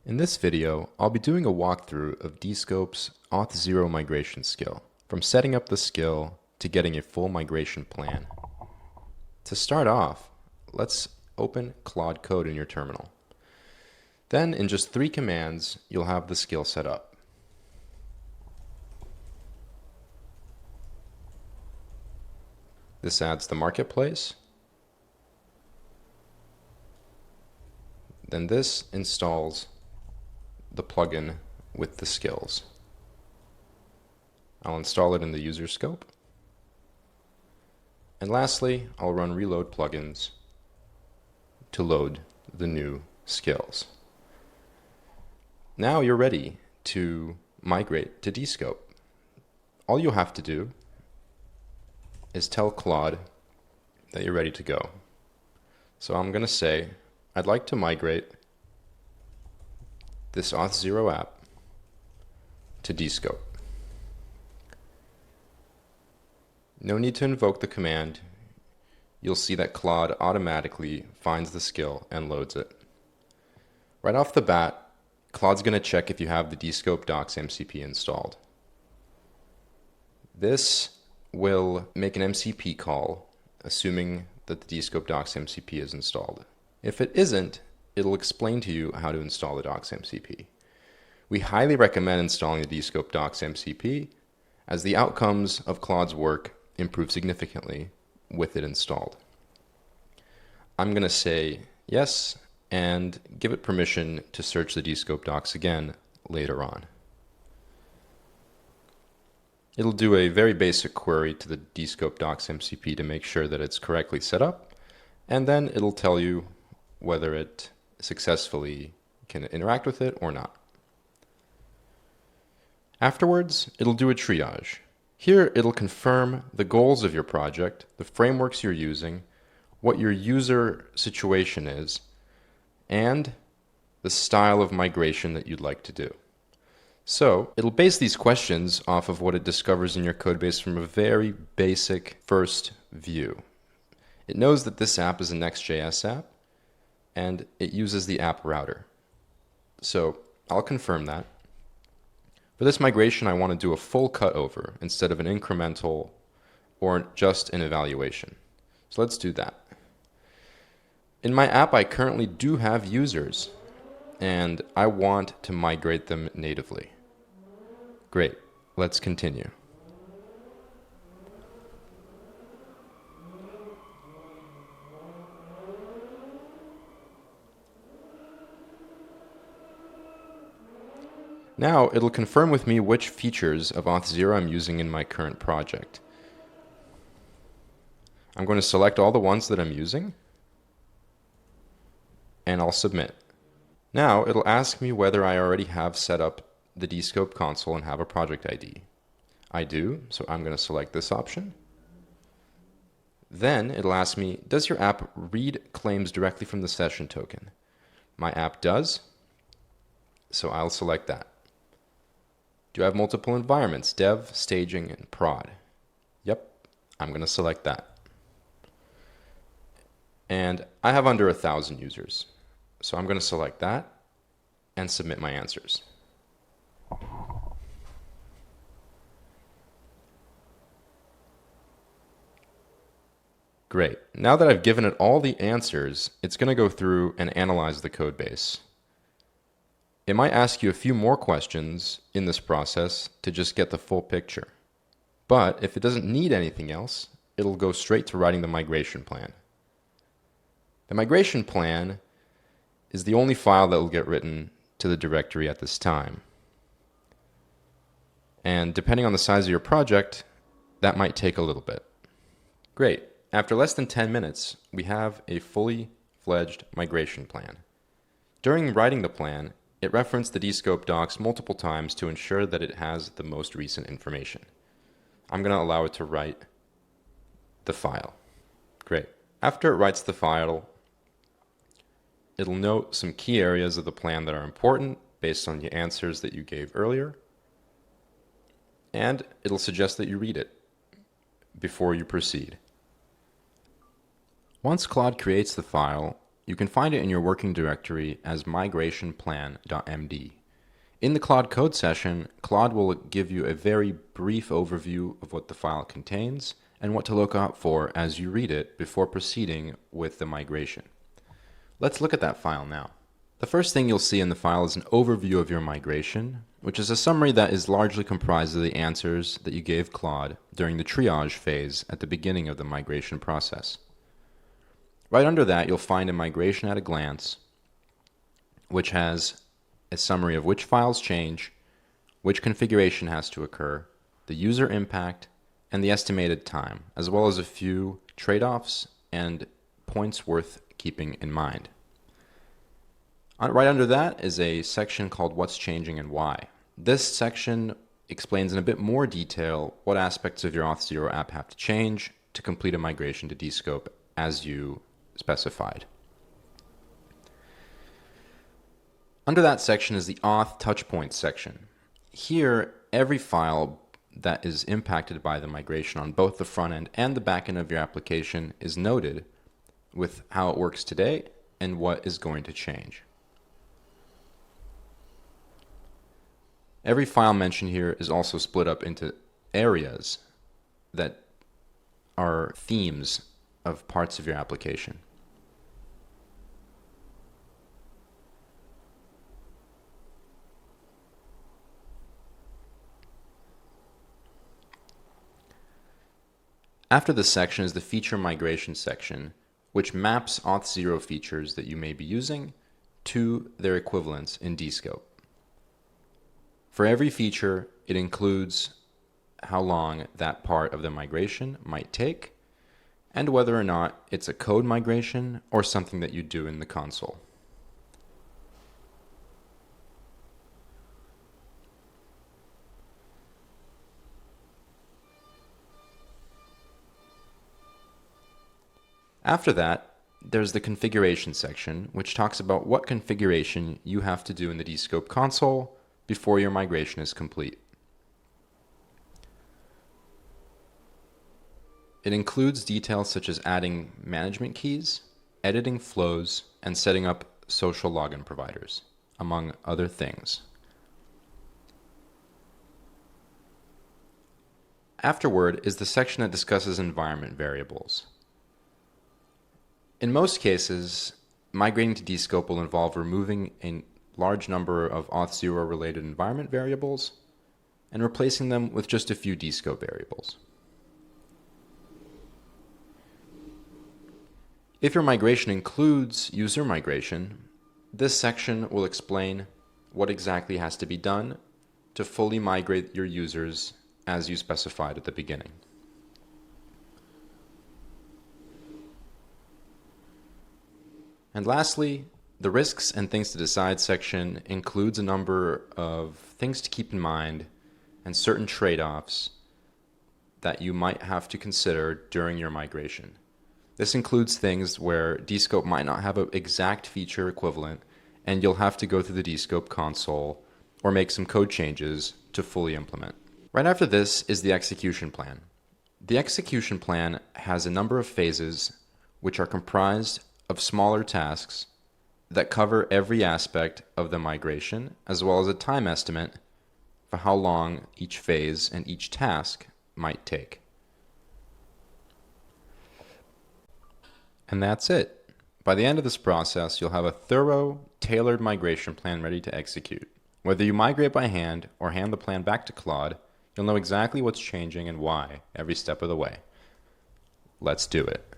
In this video, I'll be doing a walkthrough of Descope's Auth0 migration skill, from setting up the skill to getting a full migration plan. To start off, let's open Claude Code in your terminal. Then, in just 3 commands, you'll have the skill set up. This adds the marketplace. Then this installs the plugin with the skills. I'll install it in the user scope. And lastly, I'll run reload plugins to load the new skills. Now you're ready to migrate to Descope. All you'll have to do is tell Claude that you're ready to go. So I'm going to say, I'd like to migrate this Auth0 app to Descope. No need to invoke the command. You'll see that Claude automatically finds the skill and loads it. Right off the bat, Claude's going to check if you have the Descope docs MCP installed. This will make an MCP call, assuming that the Descope docs MCP is installed. If it isn't, it'll explain to you how to install the docs MCP. We highly recommend installing the Descope docs MCP, as the outcomes of Claude's work improve significantly with it installed. I'm going to say yes and give it permission to search the Descope docs again later on. It'll do a very basic query to the Descope docs MCP to make sure that it's correctly set up, and then it'll tell you whether it successfully can interact with it or not. Afterwards, it'll do a triage. Here, it'll confirm the goals of your project, the frameworks you're using, what your user situation is, and the style of migration that you'd like to do. So, it'll base these questions off of what it discovers in your codebase from a very basic first view. It knows that this app is a Next.js app, and it uses the app router. So, I'll confirm that. For this migration, I want to do a full cutover instead of an incremental or just an evaluation. So let's do that. In my app, I currently do have users, and I want to migrate them natively. Great, let's continue. Now it'll confirm with me which features of Auth0 I'm using in my current project. I'm going to select all the ones that I'm using, and I'll submit. Now it'll ask me whether I already have set up the Descope console and have a project ID. I do, so I'm going to select this option. Then it'll ask me, does your app read claims directly from the session token? My app does, so I'll select that. Do you have multiple environments, dev, staging, and prod? Yep, I'm going to select that. And I have under 1,000 users, so I'm going to select that and submit my answers. Great. Now that I've given it all the answers, it's going to go through and analyze the code base. It might ask you a few more questions in this process to just get the full picture. But if it doesn't need anything else, it'll go straight to writing the migration plan. The migration plan is the only file that will get written to the directory at this time. And depending on the size of your project, that might take a little bit. Great. After less than 10 minutes, we have a fully fledged migration plan. During writing the plan, it referenced the Descope docs multiple times to ensure that it has the most recent information. I'm going to allow it to write the file. Great. After it writes the file, it'll note some key areas of the plan that are important based on the answers that you gave earlier, and it'll suggest that you read it before you proceed. Once Claude creates the file, you can find it in your working directory as migrationplan.md. In the Claude code session, Claude will give you a very brief overview of what the file contains and what to look out for as you read it before proceeding with the migration. Let's look at that file now. The first thing you'll see in the file is an overview of your migration, which is a summary that is largely comprised of the answers that you gave Claude during the triage phase at the beginning of the migration process. Right under that, you'll find a migration at a glance, which has a summary of which files change, which configuration has to occur, the user impact, and the estimated time, as well as a few trade-offs and points worth keeping in mind. Right under that is a section called What's Changing and Why. This section explains in a bit more detail what aspects of your Auth0 app have to change to complete a migration to Descope as you specified. Under that section is the Auth Touchpoints section. Here, every file that is impacted by the migration on both the front end and the back end of your application is noted with how it works today and what is going to change. Every file mentioned here is also split up into areas that are themes of parts of your application. After this section is the feature migration section, which maps Auth0 features that you may be using to their equivalents in Descope. For every feature, it includes how long that part of the migration might take, and whether or not it's a code migration or something that you do in the console. After that, there's the configuration section, which talks about what configuration you have to do in the Descope console before your migration is complete. It includes details such as adding management keys, editing flows, and setting up social login providers, among other things. Afterward is the section that discusses environment variables. In most cases, migrating to Descope will involve removing a large number of Auth0 related environment variables and replacing them with just a few Descope variables. If your migration includes user migration, this section will explain what exactly has to be done to fully migrate your users as you specified at the beginning. And lastly, the risks and things to decide section includes a number of things to keep in mind and certain trade-offs that you might have to consider during your migration. This includes things where Descope might not have an exact feature equivalent, and you'll have to go through the Descope console or make some code changes to fully implement. Right after this is the execution plan. The execution plan has a number of phases which are comprised of smaller tasks that cover every aspect of the migration, as well as a time estimate for how long each phase and each task might take. And that's it. By the end of this process, you'll have a thorough, tailored migration plan ready to execute. Whether you migrate by hand or hand the plan back to Claude, you'll know exactly what's changing and why every step of the way. Let's do it.